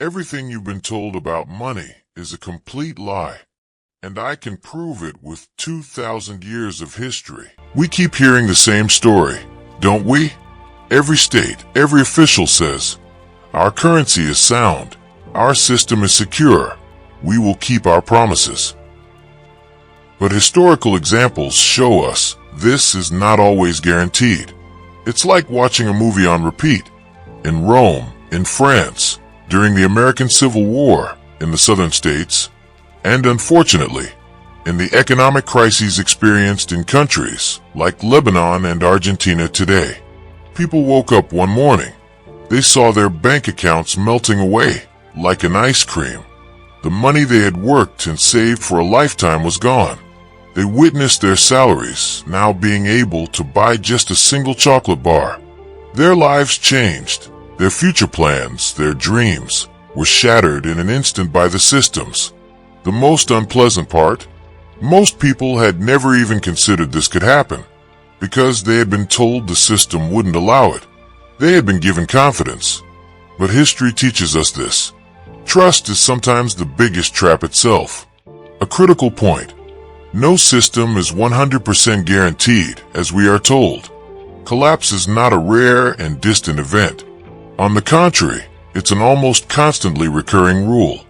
Everything you've been told about money is a complete lie, and I can prove it with 2,000 years of history. We keep hearing the same story, don't we? Every state, every official says, our currency is sound, our system is secure, we will keep our promises. But historical examples show us this is not always guaranteed. It's like watching a movie on repeat. In Rome, in France, during the American Civil War, in the southern states, and unfortunately, in the economic crises experienced in countries like Lebanon and Argentina today. People woke up one morning. They saw their bank accounts melting away like an ice cream. The money they had worked and saved for a lifetime was gone. They witnessed their salaries now being able to buy just a single chocolate bar. Their lives changed. Their future plans, their dreams, were shattered in an instant by the systems. The most unpleasant part? Most people had never even considered this could happen, because they had been told the system wouldn't allow it. They had been given confidence. But history teaches us this. Trust is sometimes the biggest trap itself. A critical point. No system is 100% guaranteed, as we are told. Collapse is not a rare and distant event. On the contrary, it's an almost constantly recurring rule.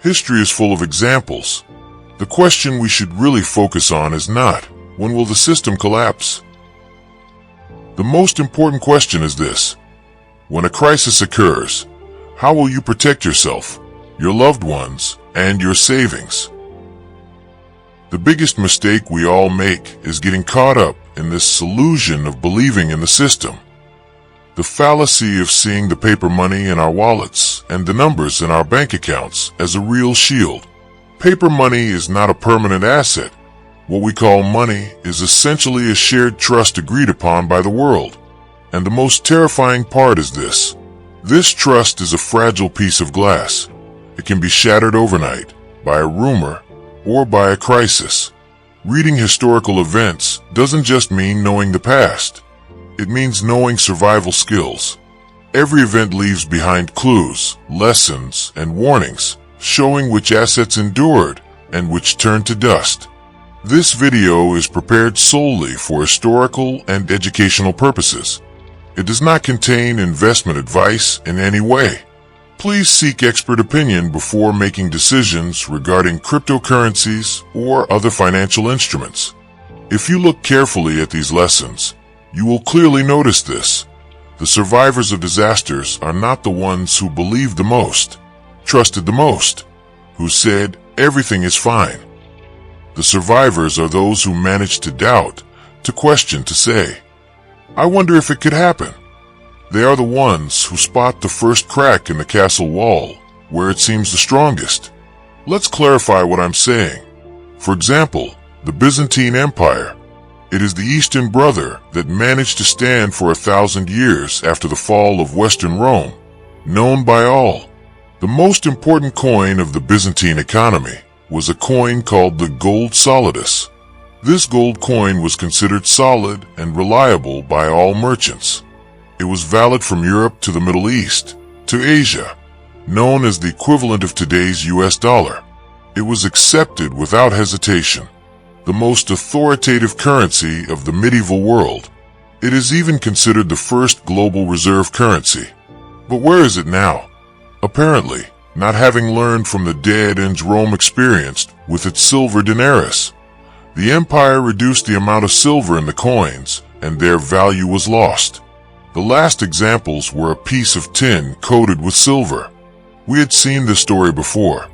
History is full of examples. The question we should really focus on is not, when will the system collapse? The most important question is this. When a crisis occurs, how will you protect yourself, your loved ones, and your savings? The biggest mistake we all make is getting caught up in this illusion of believing in the system. The fallacy of seeing the paper money in our wallets and the numbers in our bank accounts as a real shield. Paper money is not a permanent asset. What we call money is essentially a shared trust agreed upon by the world. And the most terrifying part is this. This trust is a fragile piece of glass. It can be shattered overnight by a rumor or by a crisis. Reading historical events doesn't just mean knowing the past. It means knowing survival skills. Every event leaves behind clues, lessons, and warnings, showing which assets endured and which turned to dust. This video is prepared solely for historical and educational purposes. It does not contain investment advice in any way. Please seek expert opinion before making decisions regarding cryptocurrencies or other financial instruments. If you look carefully at these lessons, you will clearly notice this. The survivors of disasters are not the ones who believed the most, trusted the most, who said everything is fine. The survivors are those who managed to doubt, to question, to say, I wonder if it could happen. They are the ones who spot the first crack in the castle wall, where it seems the strongest. Let's clarify what I'm saying. For example, the Byzantine Empire. It is the Eastern brother that managed to stand for 1,000 years after the fall of Western Rome, known by all. The most important coin of the Byzantine economy was a coin called the gold solidus. This gold coin was considered solid and reliable by all merchants. It was valid from Europe to the Middle East, to Asia, known as the equivalent of today's US dollar. It was accepted without hesitation. The most authoritative currency of the medieval world. It is even considered the first global reserve currency. But where is it now? Apparently, not having learned from the dead ends Rome experienced with its silver denarius. The empire reduced the amount of silver in the coins, and their value was lost. The last examples were a piece of tin coated with silver. We had seen this story before.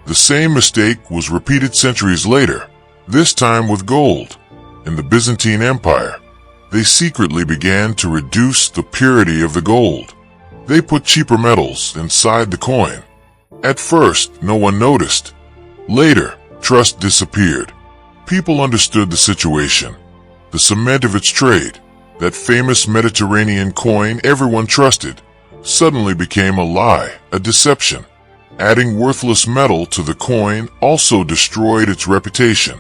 The same mistake was repeated centuries later. This time with gold. In the Byzantine Empire, they secretly began to reduce the purity of the gold. They put cheaper metals inside the coin. At first, no one noticed. Later, trust disappeared. People understood the situation. The cement of its trade, that famous Mediterranean coin everyone trusted, suddenly became a lie, a deception. Adding worthless metal to the coin also destroyed its reputation.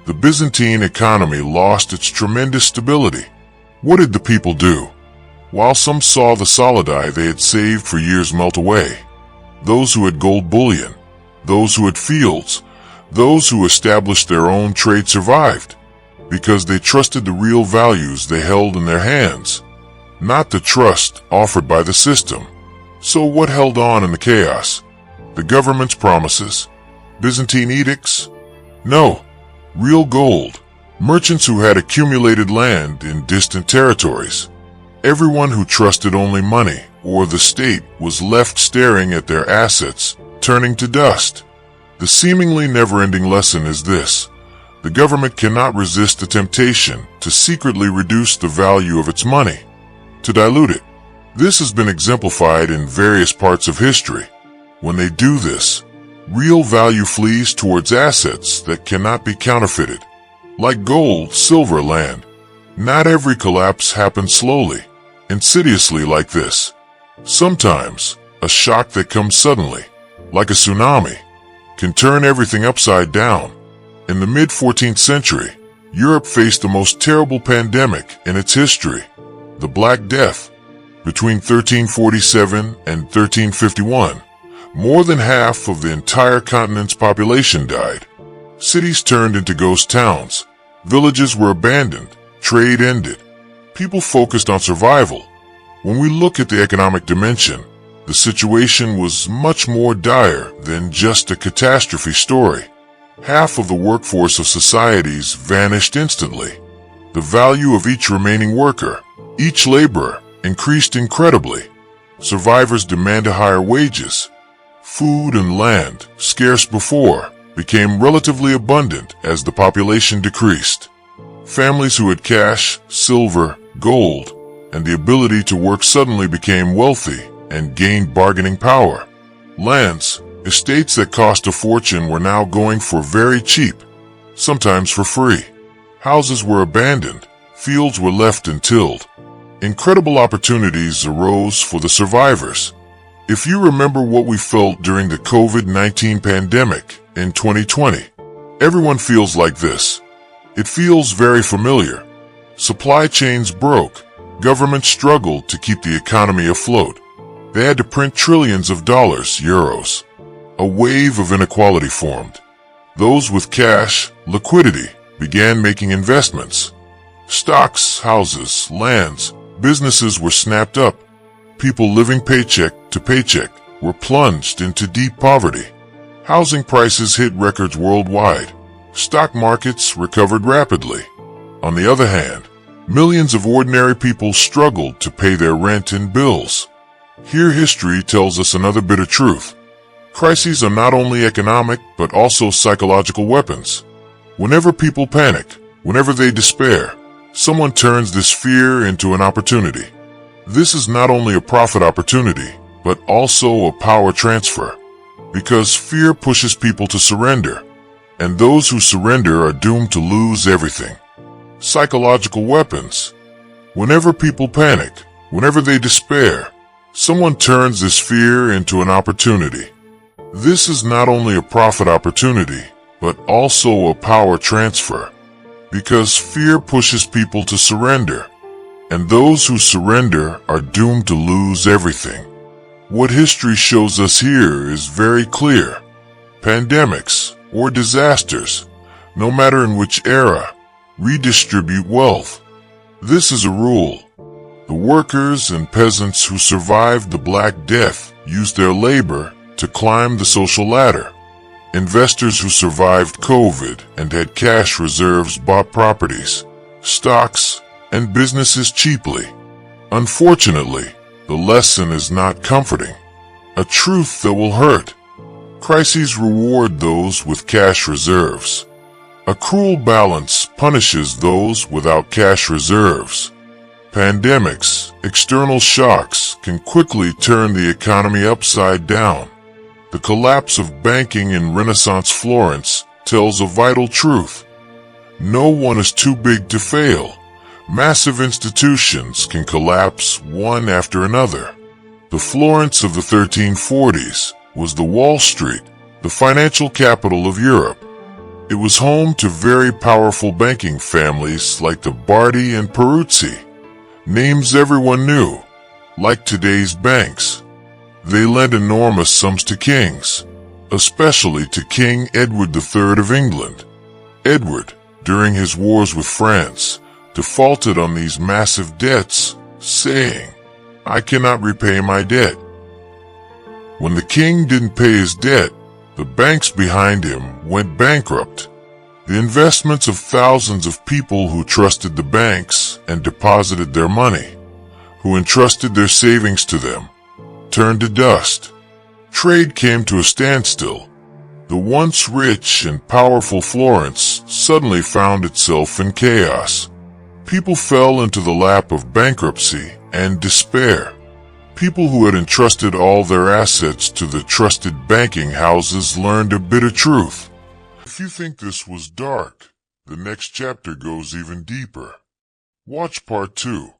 The Byzantine economy lost its tremendous stability. What did the people do? While some saw the solidi they had saved for years melt away, those who had gold bullion, those who had fields, those who established their own trade survived, because they trusted the real values they held in their hands, not the trust offered by the system. So what held on in the chaos? The government's promises? Byzantine edicts? No, real gold. Merchants who had accumulated land in distant territories. Everyone who trusted only money or the state was left staring at their assets, turning to dust. The seemingly never-ending lesson is this: the government cannot resist the temptation to secretly reduce the value of its money, to dilute it. This has been exemplified in various parts of history. When they do this, real value flees towards assets that cannot be counterfeited. Like gold, silver, land. Not every collapse happens slowly, insidiously like this. Sometimes, a shock that comes suddenly, like a tsunami, can turn everything upside down. In the mid-14th century, Europe faced the most terrible pandemic in its history, the Black Death. Between 1347 and 1351, more than half of the entire continent's population died. Cities turned into ghost towns. Villages were abandoned. Trade ended. People focused on survival. When we look at the economic dimension, the situation was much more dire than just a catastrophe story. Half of the workforce of societies vanished instantly. The value of each remaining worker, each laborer, increased incredibly. Survivors demanded higher wages. Food and land, scarce before, became relatively abundant as the population decreased. Families who had cash, silver, gold, and the ability to work suddenly became wealthy and gained bargaining power. Lands, estates that cost a fortune were now going for very cheap, sometimes for free. Houses were abandoned, fields were left untilled. Incredible opportunities arose for the survivors. If you remember what we felt during the COVID-19 pandemic in 2020, everyone feels like this. It feels very familiar. Supply chains broke. Governments struggled to keep the economy afloat. They had to print trillions of dollars, euros. A wave of inequality formed. Those with cash, liquidity, began making investments. Stocks, houses, lands, businesses were snapped up. People living paycheck to paycheck were plunged into deep poverty. Housing prices hit records worldwide. Stock markets recovered rapidly. On the other hand, millions of ordinary people struggled to pay their rent and bills. Here history tells us another bitter truth. Crises are not only economic but also psychological weapons. Whenever people panic, whenever they despair, someone turns this fear into an opportunity. This is not only a profit opportunity, but also a power transfer. Because fear pushes people to surrender, and those who surrender are doomed to lose everything. Psychological weapons. Whenever people panic, whenever they despair, someone turns this fear into an opportunity. This is not only a profit opportunity, but also a power transfer. Because fear pushes people to surrender, and those who surrender are doomed to lose everything. What history shows us here is very clear. Pandemics or disasters, no matter in which era, redistribute wealth. This is a rule. The workers and peasants who survived the Black Death used their labor to climb the social ladder. Investors who survived COVID and had cash reserves bought properties, stocks, and businesses cheaply. Unfortunately, the lesson is not comforting. A truth that will hurt. Crises reward those with cash reserves. A cruel balance punishes those without cash reserves. Pandemics, external shocks can quickly turn the economy upside down. The collapse of banking in Renaissance Florence tells a vital truth. No one is too big to fail. Massive institutions can collapse one after another. The Florence of the 1340s was the Wall Street, the financial capital of Europe. It was home to very powerful banking families like the Bardi and Peruzzi, names everyone knew, like today's banks. They lent enormous sums to kings, especially to King Edward III of England. Edward, during his wars with France, defaulted on these massive debts, saying, "I cannot repay my debt." When the king didn't pay his debt, the banks behind him went bankrupt. The investments of thousands of people who trusted the banks and deposited their money, who entrusted their savings to them, turned to dust. Trade came to a standstill. The once rich and powerful Florence suddenly found itself in chaos. People fell into the lap of bankruptcy and despair. People who had entrusted all their assets to the trusted banking houses learned a bitter truth. If you think this was dark, the next chapter goes even deeper. Watch part 2.